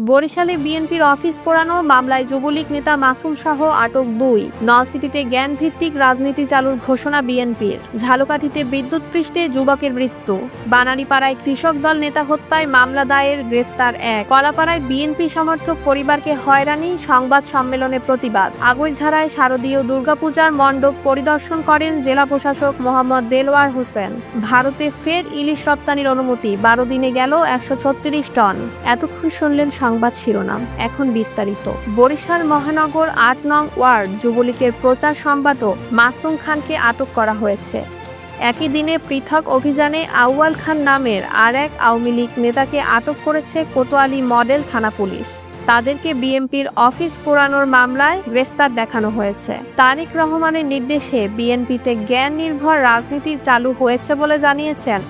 বরিশালে বিএনপির অফিস পোড়ানো মামলায় যুবলীগ নেতা মাসুম সহ আটক ২। নলছিটিতে জ্ঞানভিত্তিক রাজনীতি চালুর ঘোষণা বিএনপির। ঝালকাঠিতে বিদ্যুৎপৃষ্ঠে যুবকের মৃত্যু। বানারীপাড়ায় কৃষক দল নেতা হত্যায় মামলা দায়ের, গ্রেফতার ১। কলাপাড়ায় বিএনপি সমর্থক পরিবারকে হয়রানি, সংবাদ সম্মেলনে প্রতিবাদ। আগৈলঝাড়ায় শারদীয় দুর্গাপূজার মণ্ডপ পরিদর্শন করেন জেলা প্রশাসক মোহাম্মদ দেলোয়ার হোসেন। ভারতে ফের ইলিশ রপ্তানির অনুমতি, ১২ দিনে গেল ১৩৬ টন। এতক্ষণ শুনলেন সংবাদ শিরোনাম, এখন বিস্তারিত। বরিশাল মহানগর ৮ নং ওয়ার্ড যুবলীগের প্রচার সম্পাদক মাসুম খানকে আটক করা হয়েছে। একই দিনে পৃথক অভিযানে আউয়াল খান নামের আর এক আওয়ামী লীগ নেতাকে আটক করেছে কোতোয়ালি মডেল থানা পুলিশ। তাদেরকে বিএনপির অফিস পোড়ানোর মামলায় গ্রেফতার দেখানো হয়েছে। তারেক রহমানের নির্দেশে বিএনপিতে জ্ঞান নির্ভর রাজনীতি চালু হয়েছে বলে জানিয়েছেন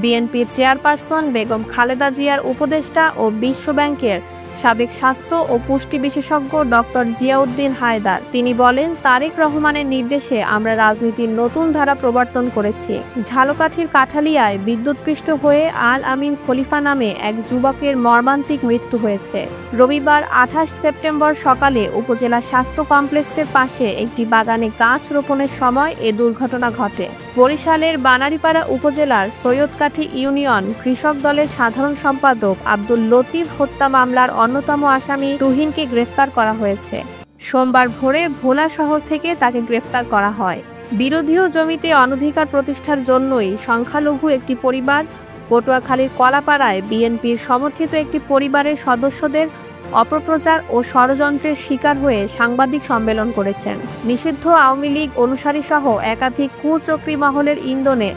বিএনপির চেয়ারপারসন বেগম খালেদা জিয়ার উপদেষ্টা ও বিশ্ব ব্যাংকের সাবেক স্বাস্থ্য ও পুষ্টি বিশেষজ্ঞ ডক্টর জিয়াউদ্দিন হায়দার। তিনি বলেন, তারেক রহমানের নির্দেশে আমরা রাজনীতির নতুন ধারা প্রবর্তন করেছি। ঝালকাঠির কাঠালিয়ায় বিদ্যুৎপৃষ্ট হয়ে আল আমিন খলিফা নামে এক যুবকের মর্মান্তিক মৃত্যু হয়েছে। রবিবার ২৮ সেপ্টেম্বর সকালে উপজেলা স্বাস্থ্য কমপ্লেক্সের পাশে একটি বাগানে গাছ রোপণের সময় এ দুর্ঘটনা ঘটে। বরিশালের বানারীপাড়া উপজেলার সৈয়দকাঠি ইউনিয়ন কৃষক দলের সাধারণ সম্পাদক আব্দুল লতিফ হত্যা মামলার অন্যতম আসামি তুহিনকে গ্রেফতার করা হয়েছে। সোমবার ভোরে ভোলা শহর থেকে তাকে গ্রেফতার করা হয়। বিরোধীয় জমিতে অনধিকার প্রতিষ্ঠার জন্যই সংখ্যালঘু একটি পরিবার পটুয়াখালীর কলাপাড়ায় বিএনপির সমর্থিত একটি পরিবারের সদস্যদের অপপ্রচার ও ষড়যন্ত্রের শিকার হয়ে সাংবাদিক সম্মেলন করেছেন। নিষিদ্ধ আওয়ামী লীগ অনুসারী সহ একাধিক কুচক্রী মহলের ইন্ধনে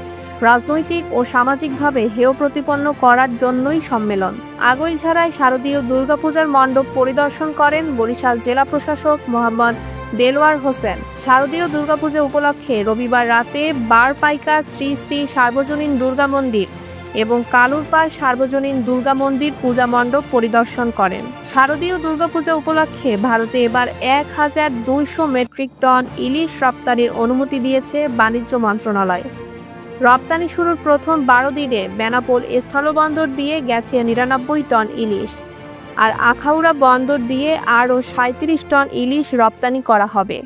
রাজনৈতিক ও সামাজিকভাবে হেয় প্রতিপন্ন করার জন্যই সম্মেলন। আগৈলঝাড়ায় শারদীয় দুর্গাপূজার মণ্ডপ পরিদর্শন করেন বরিশাল জেলা প্রশাসক মোহাম্মদ দেলোয়ার হোসেন। শারদীয় দুর্গাপূজা উপলক্ষে রবিবার রাতে বারপাইকা শ্রী শ্রী সার্বজনীন দুর্গা মন্দির এবং কালুরপাড় সার্বজনীন দুর্গা মন্দির পূজা মণ্ডপ পরিদর্শন করেন। শারদীয় দুর্গাপূজা উপলক্ষে ভারতে এবার ১,২০০ মেট্রিক টন ইলিশ রপ্তানির অনুমতি দিয়েছে বাণিজ্য মন্ত্রণালয়। রপ্তানি শুরুর প্রথম ১২ দিনে বেনাপোল স্থলবন্দর দিয়ে গেছে ৯৯ টন ইলিশ, আর আখাউড়া বন্দর দিয়ে আরও ৩৭ টন ইলিশ রপ্তানি করা হবে।